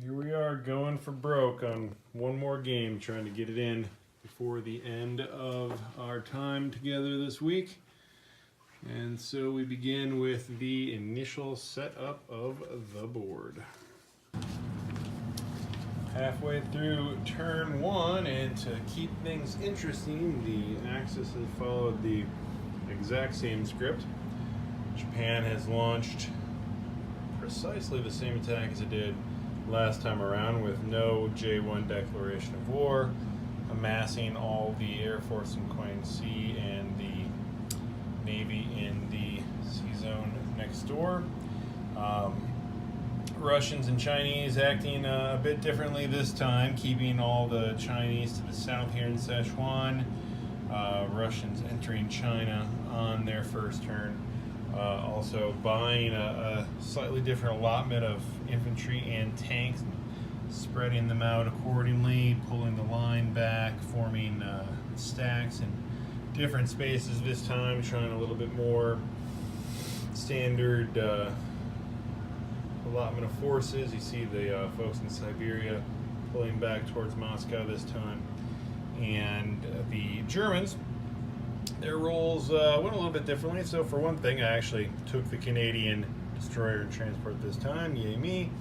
Here we are going for broke on one more game, trying to get it in before the end of our time together this week. And so we begin with the initial setup of the board. Halfway through turn one, and to keep things interesting, the Axis has followed the exact same script. Japan has launched precisely the same attack as it did last time around, with no J1 declaration of war, amassing all the Air Force in Quang Sea and the Navy in the sea zone next door. Russians and Chinese acting a bit differently this time, keeping all the Chinese to the south here in Sichuan. Russians entering China on their first turn. Also buying a slightly different allotment of infantry and tanks, and spreading them out accordingly, pulling the line back, forming stacks in different spaces this time, trying a little bit more standard allotment of forces. You see the folks in Siberia pulling back towards Moscow this time. And the Germans, their roles went a little bit differently. So for one thing, I actually took the Canadian destroyer and transport this time, yay me.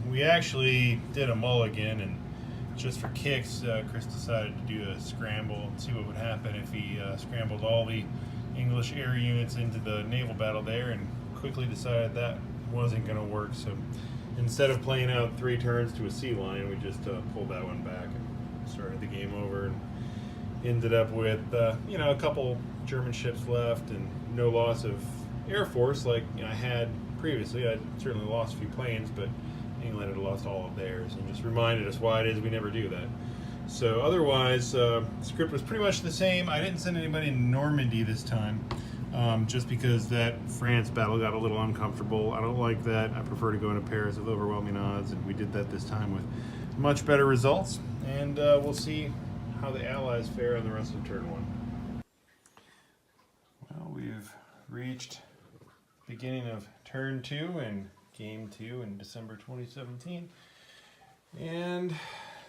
We actually did a mulligan, and just for kicks, Chris decided to do a scramble and see what would happen if he scrambled all the English air units into the naval battle there, and quickly decided that wasn't going to work. So instead of playing out 3 turns to a sea line, we just pulled that one back and started the game over, and ended up with a couple German ships left and no loss of Air Force like I had previously. I certainly lost a few planes, but England had lost all of theirs, and just reminded us why it is we never do that. So otherwise, script was pretty much the same. I didn't send anybody in Normandy this time, just because that France battle got a little uncomfortable. I don't like that. I prefer to go into Paris with overwhelming odds, and we did that this time with much better results. And we'll see how the Allies fare on the rest of turn one. Well, we've reached beginning of turn 2 and game 2 in December 2017, and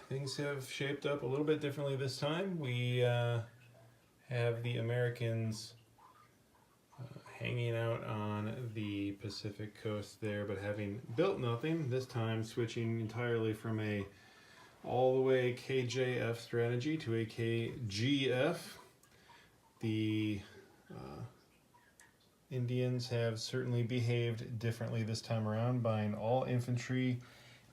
things have shaped up a little bit differently this time. We have the Americans hanging out on the Pacific coast there, but having built nothing, this time switching entirely from a all the way KJF strategy to a KGF. The Indians have certainly behaved differently this time around, buying all infantry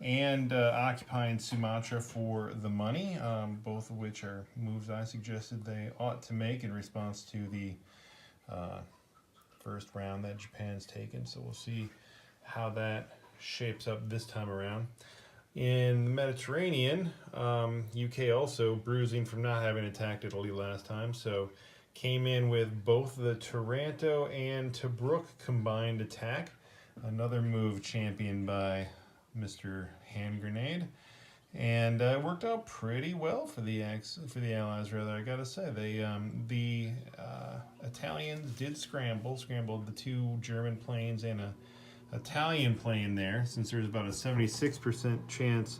and occupying Sumatra for the money, both of which are moves I suggested they ought to make in response to the first round that Japan's taken. So we'll see how that shapes up this time around. In the Mediterranean, UK also bruising from not having attacked Italy last time, so came in with both the Taranto and Tobruk combined attack. Another move championed by Mr. Hand Grenade, and worked out pretty well for the Allies. Rather, I gotta say, the Italians did scrambled the 2 German planes and a Italian plane there, since there's about a 76% chance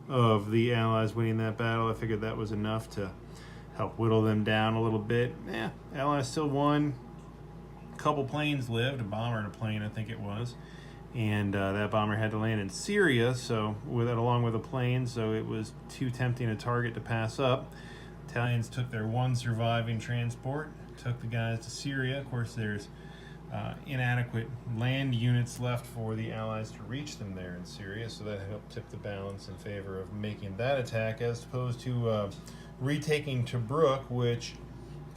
of the Allies winning that battle. I figured that was enough to help whittle them down a little bit. Allies still won. A couple planes lived, a bomber and a plane, I think it was. And that bomber had to land in Syria, so with it along with a plane, so it was too tempting a target to pass up. Italians took their 1 surviving transport, took the guys to Syria. Of course, there's inadequate land units left for the Allies to reach them there in Syria, so that helped tip the balance in favor of making that attack, as opposed to retaking Tobruk, which,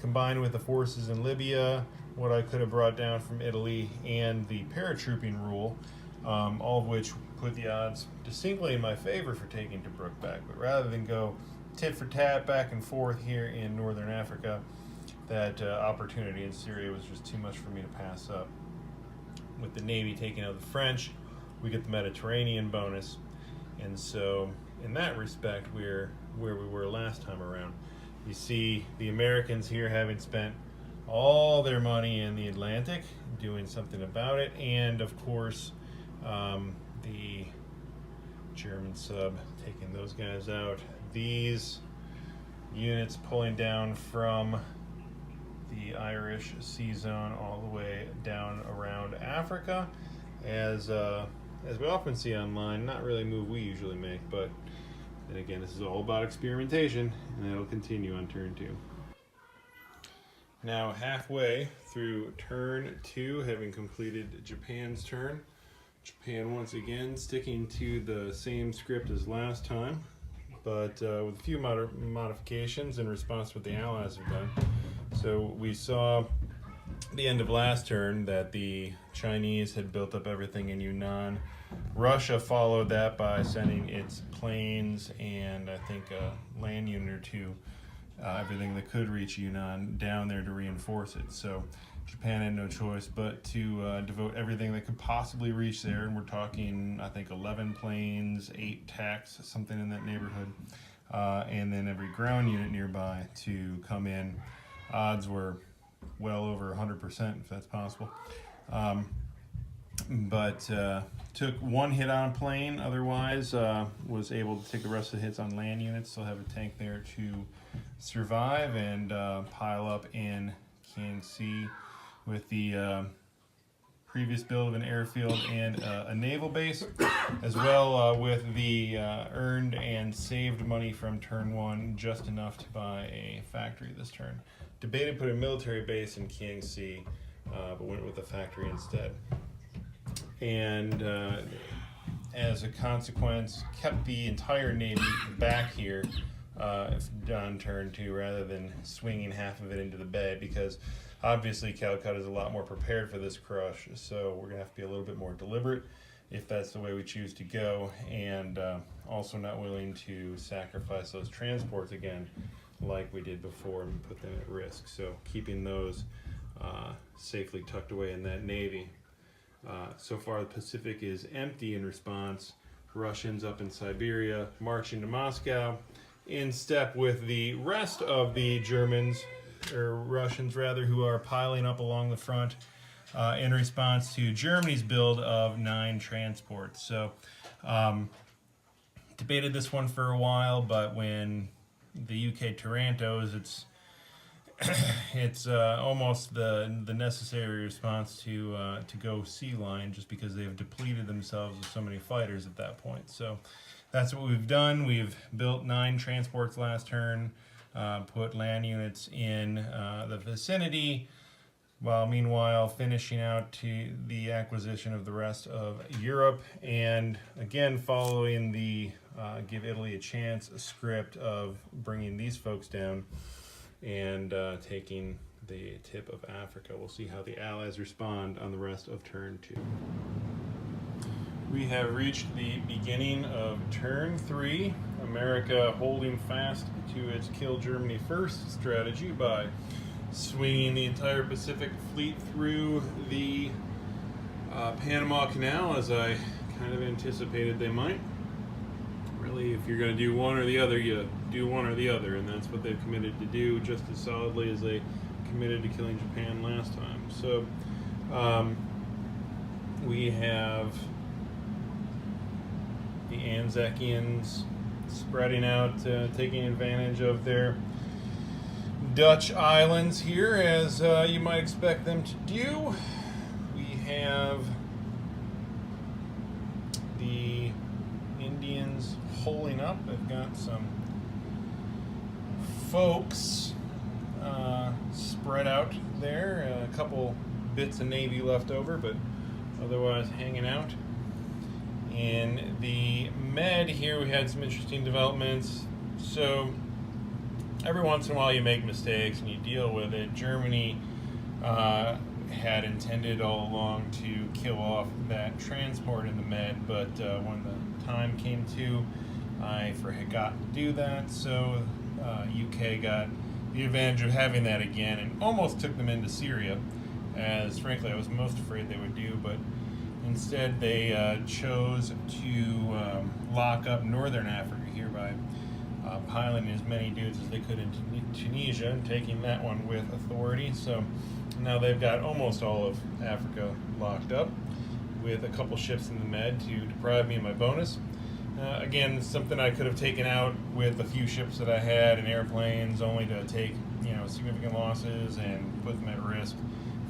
combined with the forces in Libya, what I could have brought down from Italy, and the paratrooping rule, all of which put the odds distinctly in my favor for taking Tobruk back. But rather than go tit for tat back and forth here in northern Africa, that opportunity in Syria was just too much for me to pass up. With the Navy taking out the French, we get the Mediterranean bonus, and so in that respect, we're where we were last time around. You see the Americans here having spent all their money in the Atlantic, doing something about it, and of course the German sub, taking those guys out. These units pulling down from the Irish Sea Zone all the way down around Africa. As we often see online, not really a move we usually make, but then again, this is all about experimentation, and that'll continue on turn 2. Now halfway through turn 2, having completed Japan's turn, Japan once again sticking to the same script as last time, but with a few modifications in response to what the Allies have done. So we saw the end of last turn that the Chinese had built up everything in Yunnan. Russia followed that by sending its planes and I think a land unit or two, everything that could reach Yunnan, down there to reinforce it. So Japan had no choice but to devote everything that could possibly reach there, and we're talking, I think, 11 planes, 8 tanks, something in that neighborhood, and then every ground unit nearby to come in. Odds were well over 100%, if that's possible. But took one hit on a plane, otherwise was able to take the rest of the hits on land units, still have a tank there to survive and pile up in Kiangsi with the previous build of an airfield and a naval base, as well with the earned and saved money from turn 1, just enough to buy a factory this turn. Debated put a military base in Kiangsi, but went with the factory instead. And as a consequence, kept the entire Navy back here on turn 2, rather than swinging half of it into the bay, because obviously Calcutta is a lot more prepared for this crush, so we're going to have to be a little bit more deliberate if that's the way we choose to go, and also not willing to sacrifice those transports again like we did before and put them at risk. So keeping those safely tucked away in that Navy. So far the Pacific is empty in response. Russians up in Siberia marching to Moscow in step with the rest of the Germans, or Russians rather, who are piling up along the front in response to Germany's build of 9 transports. So debated this one for a while, but when the UK Tarantos, it's almost the necessary response to go sea line, just because they've depleted themselves of so many fighters at that point. So that's what we've done. We've built 9 transports last turn, put land units in the vicinity, while meanwhile finishing out to the acquisition of the rest of Europe, and again following the give Italy a chance script of bringing these folks down and taking the tip of Africa. We'll see how the Allies respond on the rest of turn 2. We have reached the beginning of turn 3. America holding fast to its kill Germany first strategy by swinging the entire Pacific Fleet through the Panama Canal, as I kind of anticipated they might. Really, if you're going to do one or the other, you do one or the other, and that's what they've committed to do just as solidly as they committed to killing Japan last time. So we have the Anzacians spreading out, taking advantage of their Dutch islands here, as you might expect them to do. We have the Indians holding up. They've got some folks spread out there, a couple bits of Navy left over, but otherwise hanging out. In the Med here, we had some interesting developments. So every once in a while you make mistakes and you deal with it. Germany had intended all along to kill off that transport in the Med, but when the time came to, I forgot to do that, so UK got the advantage of having that again and almost took them into Syria, as frankly I was most afraid they would do, but instead they chose to lock up northern Africa here by piling as many dudes as they could into Tunisia and taking that one with authority. So now they've got almost all of Africa locked up, with a couple ships in the Med to deprive me of my bonus. Again, something I could have taken out with a few ships that I had and airplanes, only to take significant losses and put them at risk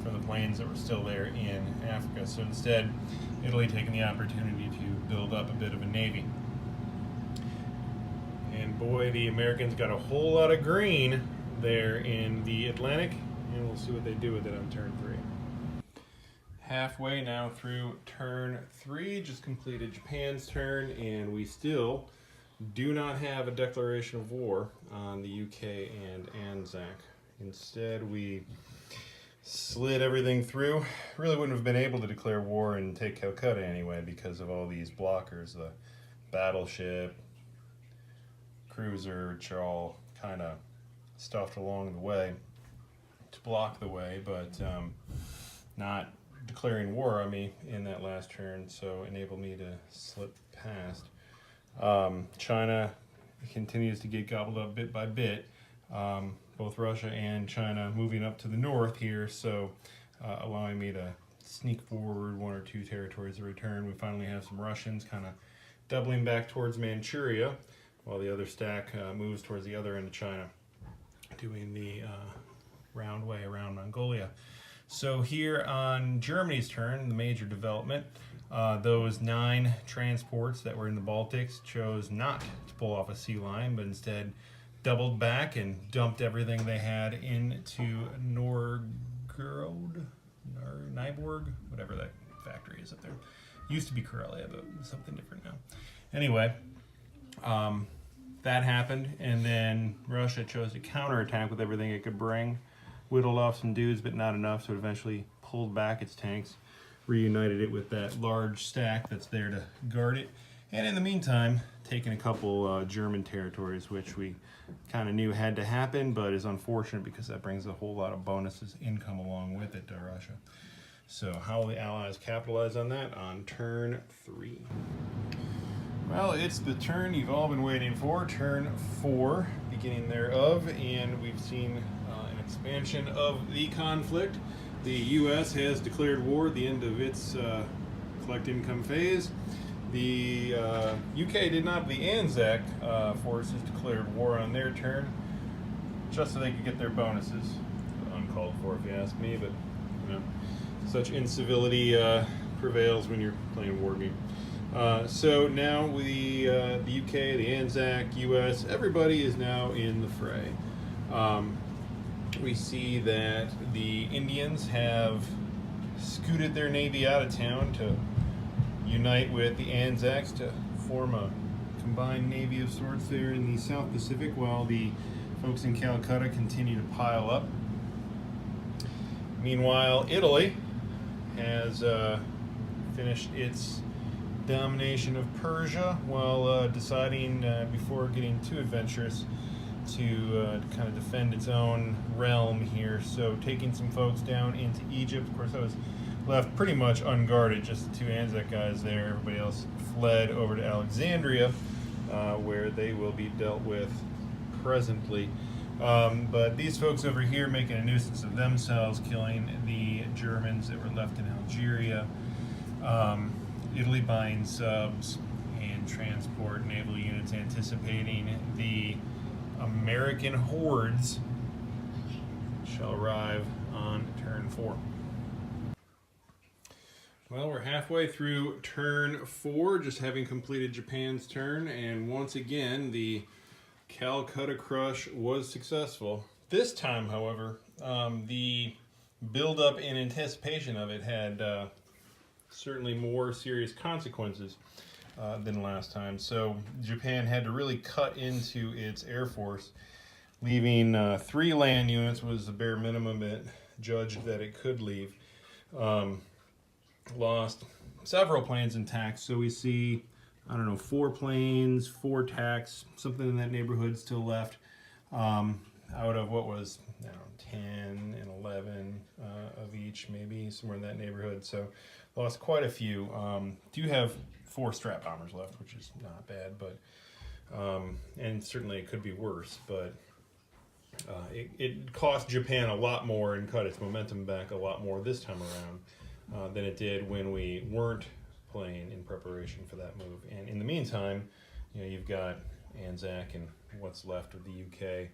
from the planes that were still there in Africa. So instead, Italy taking the opportunity to build up a bit of a navy. And boy, the Americans got a whole lot of green there in the Atlantic, and we'll see what they do with it on turn 3. Halfway now through turn 3, just completed Japan's turn, and we still do not have a declaration of war on the UK and Anzac. Instead, we slid everything through. Really wouldn't have been able to declare war and take Calcutta anyway because of all these blockers, the battleship, cruiser, which are all kind of stuffed along the way to block the way, but not declaring war on me in that last turn, so enabled me to slip past. China continues to get gobbled up bit by bit. Both Russia and China moving up to the north here, so allowing me to sneak forward 1 or 2 territories of return. We finally have some Russians kind of doubling back towards Manchuria, while the other stack moves towards the other end of China, doing the round way around Mongolia. So here on Germany's turn, the major development, those 9 transports that were in the Baltics chose not to pull off a sea line, but instead doubled back and dumped everything they had into Nyborg, whatever that factory is up there. Used to be Karelia, but something different now. Anyway, that happened, and then Russia chose to counterattack with everything it could bring. Whittled off some dudes, but not enough, so it eventually pulled back its tanks, reunited it with that large stack that's there to guard it, and in the meantime, taking a couple German territories, which we kind of knew had to happen, but is unfortunate because that brings a whole lot of bonuses, income along with it to Russia. So how will the Allies capitalize on that on turn 3? Well, it's the turn you've all been waiting for, turn 4, beginning thereof, and we've seen an expansion of the conflict. The U.S. has declared war at the end of its collect income phase. The UK did not. The Anzac forces declared war on their turn, just so they could get their bonuses. Uncalled for, if you ask me, but such incivility prevails when you're playing a war game. So now the UK, the Anzac, US, everybody is now in the fray. We see that the Indians have scooted their navy out of town to unite with the Anzacs to form a combined navy of sorts there in the South Pacific, while the folks in Calcutta continue to pile up. Meanwhile, Italy has finished its domination of Persia while deciding before getting too adventurous to kind of defend its own realm here. So taking some folks down into Egypt. Of course, I was left pretty much unguarded, just the 2 Anzac guys there. Everybody else fled over to Alexandria, where they will be dealt with presently. But these folks over here making a nuisance of themselves, killing the Germans that were left in Algeria. Italy buying subs and transport naval units, anticipating the American hordes shall arrive on turn 4. Well, we're halfway through turn 4, just having completed Japan's turn, and once again the Calcutta Crush was successful. This time, however, the build-up in anticipation of it had certainly more serious consequences than last time. So Japan had to really cut into its Air Force, leaving 3 land units was the bare minimum it judged that it could leave. Lost several planes intact, so we see, 4 planes, 4 tacks, something in that neighborhood still left, out of what was 10 and 11 of each, maybe somewhere in that neighborhood. So lost quite a few. Do have 4 strat bombers left, which is not bad, but and certainly it could be worse, but it cost Japan a lot more and cut its momentum back a lot more this time around than it did when we weren't plane in preparation for that move. And in the meantime, you've got Anzac and what's left of the UK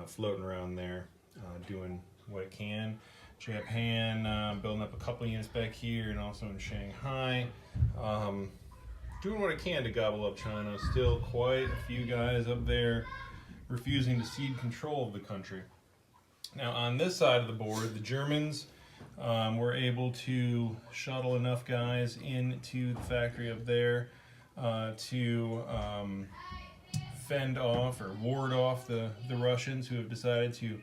floating around there, doing what it can. Japan building up a couple units back here and also in Shanghai. Doing what it can to gobble up China. Still quite a few guys up there refusing to cede control of the country. Now on this side of the board, the Germans were able to shuttle enough guys into the factory up there to fend off or ward off the Russians, who have decided to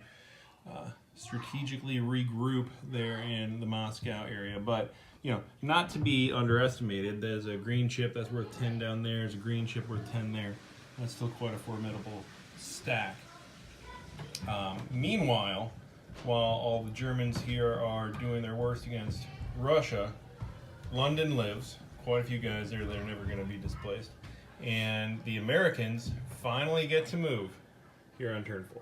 strategically regroup there in the Moscow area. But not to be underestimated. There's a green chip that's worth 10 down there. There's a green chip worth 10 there. That's still quite a formidable stack. Meanwhile, while all the Germans here are doing their worst against Russia, London lives. Quite a few guys there that are never going to be displaced. And the Americans finally get to move here on turn 4.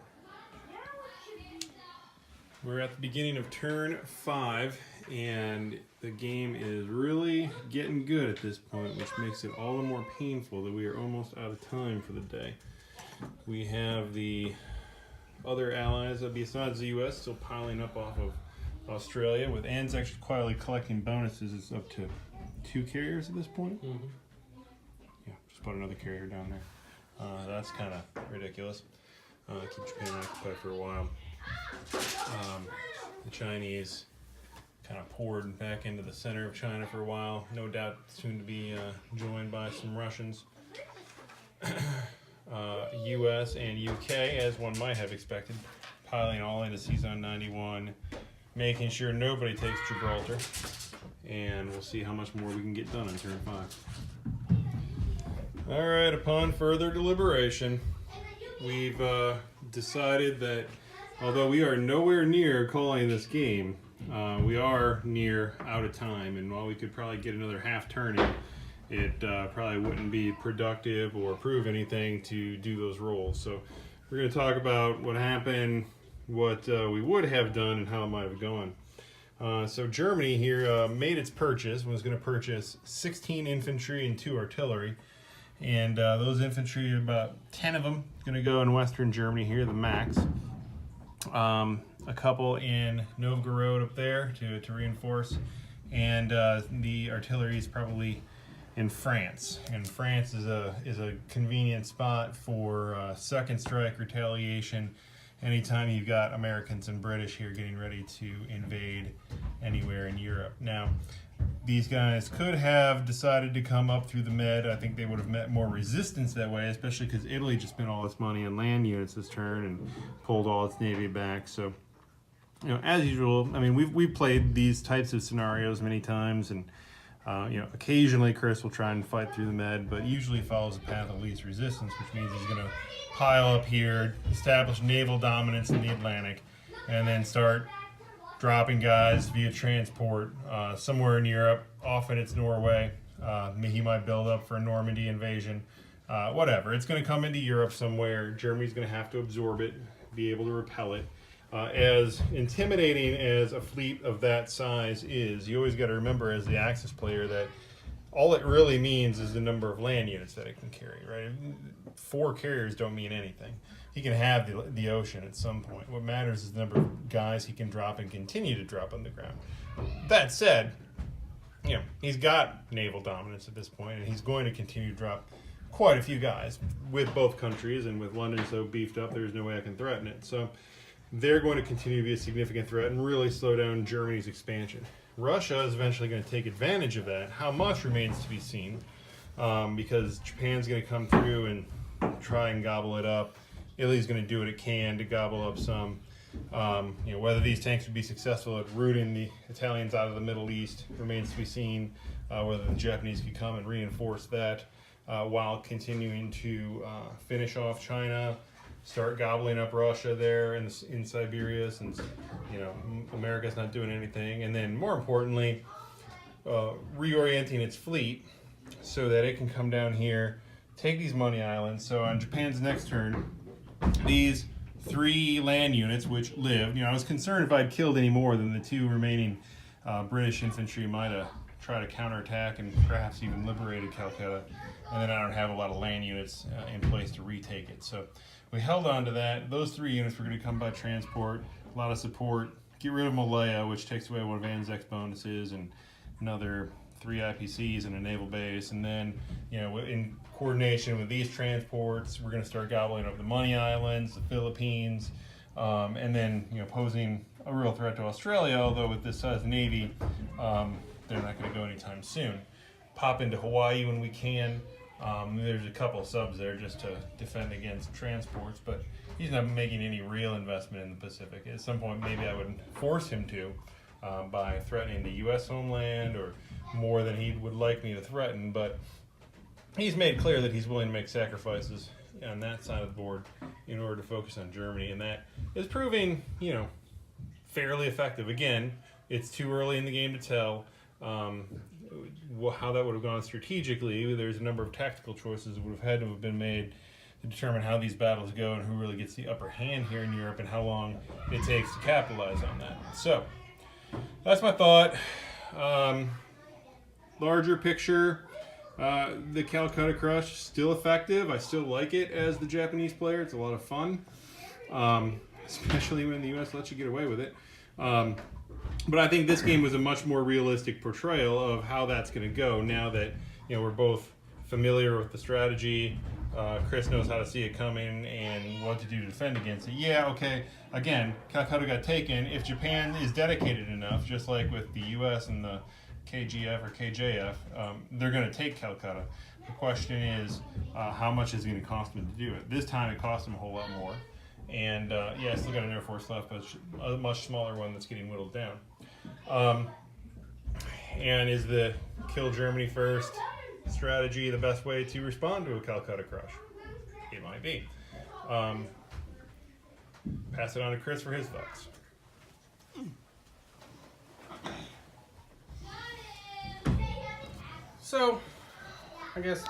We're at the beginning of turn 5, and the game is really getting good at this point, which makes it all the more painful that we are almost out of time for the day. We have the other allies, besides the U.S., still piling up off of Australia, with Anzac quietly collecting bonuses. It's up to 2 carriers at this point. Mm-hmm. Yeah, just put another carrier down there. That's kind of ridiculous. Keep Japan occupied for a while. The Chinese kind of poured back into the center of China for a while. No doubt soon to be joined by some Russians. US and UK, as one might have expected, piling all into Season 91, making sure nobody takes Gibraltar. And we'll see how much more we can get done in turn 5. Alright, upon further deliberation, we've decided that although we are nowhere near calling this game, we are near out of time, and while we could probably get another half turn in, it probably wouldn't be productive or prove anything to do those rolls. So we're going to talk about what happened, what we would have done, and how it might have gone. So Germany here made its purchase, was going to purchase 16 infantry and 2 artillery. And those infantry, about 10 of them, going to go in western Germany here, the max. A couple in Novgorod up there to reinforce. And the artillery is probably in France. And France is a convenient spot for second strike retaliation anytime you've got Americans and British here getting ready to invade anywhere in Europe. Now, these guys could have decided to come up through the Med. I think they would have met more resistance that way, especially because Italy just spent all its money on land units this turn and pulled all its navy back. So, as usual, I mean, we've played these types of scenarios many times, and occasionally Chris will try and fight through the Med, but usually follows the path of least resistance, which means he's going to pile up here, establish naval dominance in the Atlantic, and then start dropping guys via transport somewhere in Europe. Often it's Norway. He might build up for a Normandy invasion. Whatever. It's going to come into Europe somewhere. Germany's going to have to absorb it, be able to repel it. As intimidating as a fleet of that size is, you always got to remember as the Axis player that all it really means is the number of land units that it can carry, right? 4 carriers don't mean anything. He can have the ocean at some point. What matters is the number of guys he can drop and continue to drop on the ground. That said, he's got naval dominance at this point, and he's going to continue to drop quite a few guys with both countries, and with London so beefed up, there's no way I can threaten it. So they're going to continue to be a significant threat and really slow down Germany's expansion. Russia is eventually going to take advantage of that. How much remains to be seen, because Japan's going to come through and try and gobble it up. Italy's going to do what it can to gobble up some. Whether these tanks would be successful at rooting the Italians out of the Middle East remains to be seen. Whether the Japanese could come and reinforce that while continuing to finish off China, start gobbling up Russia there in Siberia, since America's not doing anything, and then more importantly, reorienting its fleet so that it can come down here, take these money islands. So on Japan's next turn, these 3 land units which lived, I was concerned if I'd killed any more than the 2 remaining British infantry might have try to counterattack and perhaps even liberated Calcutta, and then I don't have a lot of land units in place to retake it. So we held on to that. Those 3 units were going to come by transport, a lot of support, get rid of Malaya, which takes away one of Anzac's bonuses, and another 3 IPCs and a naval base, and then, you know, in coordination with these transports, we're going to start gobbling up the Money Islands, the Philippines, and then, you know, posing a real threat to Australia, although with this size Navy, they're not going to go anytime soon. Pop into Hawaii when we can. There's a couple of subs there just to defend against transports, but he's not making any real investment in the Pacific. At some point, maybe I would force him to by threatening the U.S. homeland or more than he would like me to threaten, but he's made clear that he's willing to make sacrifices on that side of the board in order to focus on Germany, and that is proving, you know, fairly effective. Again, it's too early in the game to tell how that would have gone strategically. There's a number of tactical choices that would have had to have been made to determine how these battles go and who really gets the upper hand here in Europe and how long it takes to capitalize on that. So that's my thought. Larger picture, the Calcutta Crush, still effective. I still like it as the Japanese player. It's a lot of fun, especially when the U.S. lets you get away with it. But I think this game was a much more realistic portrayal of how that's going to go now that, you know, we're both familiar with the strategy. Chris knows how to see it coming and what to do to defend against it. Yeah, okay, again, Calcutta got taken. If Japan is dedicated enough, just like with the U.S. and the KGF or KJF, they're going to take Calcutta. The question is, how much is it going to cost them to do it? This time it cost them a whole lot more. And yeah, I still got an Air Force left, but a much smaller one that's getting whittled down. And is the kill Germany first strategy the best way to respond to a Calcutta Crush? It might be. Pass it on to Chris for his thoughts. So, I guess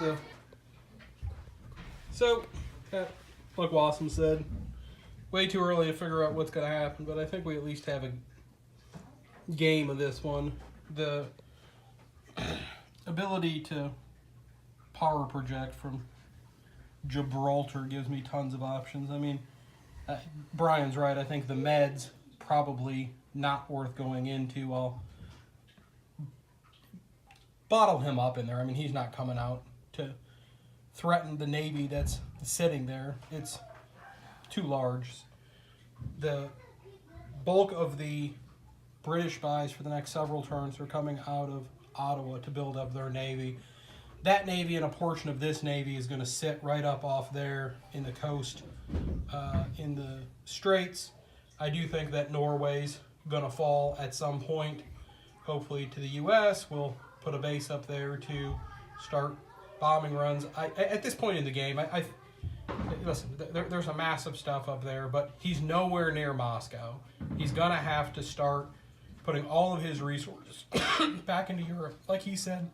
like Wassam said, way too early to figure out what's going to happen, but I think we at least have a game of this one. The ability to power project from Gibraltar gives me tons of options. I mean, Brian's right. I think the Med's probably not worth going into. I'll bottle him up in there. I mean, he's not coming out to threaten the Navy that's sitting there. It's too large. The bulk of the British buys for the next several turns are coming out of Ottawa to build up their Navy. That Navy and a portion of this Navy is going to sit right up off there in the coast, in the Straits. I do think that Norway's going to fall at some point, hopefully to the U.S. We'll put a base up there to start bombing runs. At this point in the game, listen, there's a massive stuff up there, but he's nowhere near Moscow. He's going to have to start putting all of his resources back into Europe. Like he said,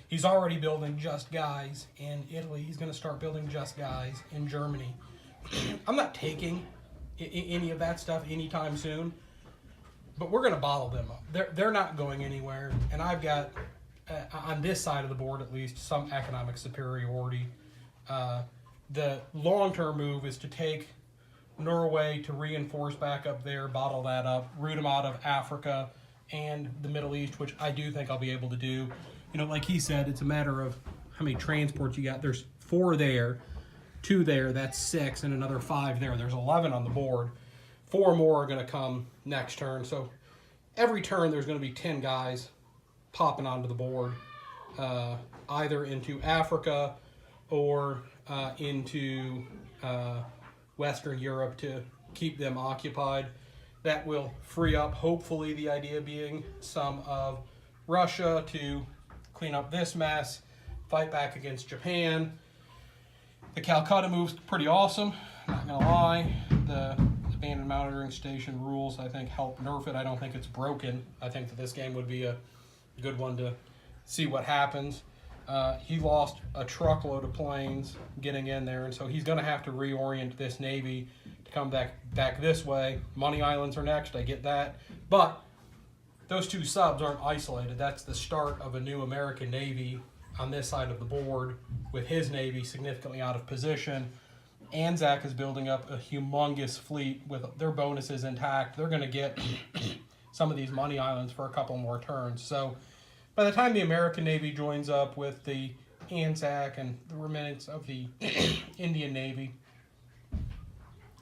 he's already building just guys in Italy. He's going to start building just guys in Germany. I'm not taking any of that stuff anytime soon, but we're going to bottle them up. They're not going anywhere, and I've got, on this side of the board at least, some economic superiority. The long-term move is to take Norway to reinforce back up there, bottle that up, root them out of Africa and the Middle East, which I do think I'll be able to do. You know, like he said, it's a matter of how many transports you got. There's 4 there, 2 there, that's 6, and another 5 there. There's 11 on the board. 4 more are going to come next turn. So every turn there's going to be 10 guys popping onto the board, either into Africa or into Western Europe to keep them occupied. That will free up, hopefully, the idea being some of Russia to clean up this mess, fight back against Japan. The Calcutta move's pretty awesome, not gonna lie. The abandoned monitoring station rules, I think, help nerf it. I don't think it's broken. I think that this game would be a good one to see what happens. He lost a truckload of planes getting in there, and so he's going to have to reorient this Navy to come back this way. Money Islands are next, I get that. But those two subs aren't isolated. That's the start of a new American Navy on this side of the board, with his Navy significantly out of position. Anzac is building up a humongous fleet with their bonuses intact. They're going to get some of these money islands for a couple more turns. So by the time the American Navy joins up with the Anzac and the remnants of the Indian Navy,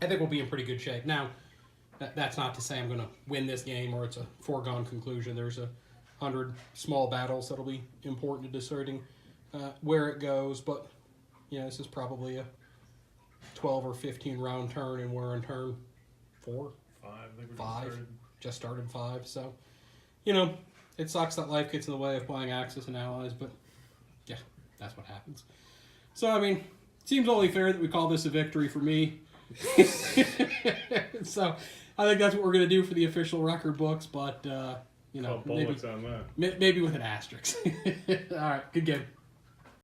I think we'll be in pretty good shape. Now, that's not to say I'm going to win this game or it's a foregone conclusion. There's 100 small battles that'll be important to deciding where it goes. But, this is probably a 12 or 15 round turn, and we're in turn 4? 5. I think we Five. Just started 5. So, it sucks that life gets in the way of playing Axis and Allies, but yeah, that's what happens. So, it seems only fair that we call this a victory for me. So, I think that's what we're going to do for the official record books, but, maybe with an asterisk. All right, good game.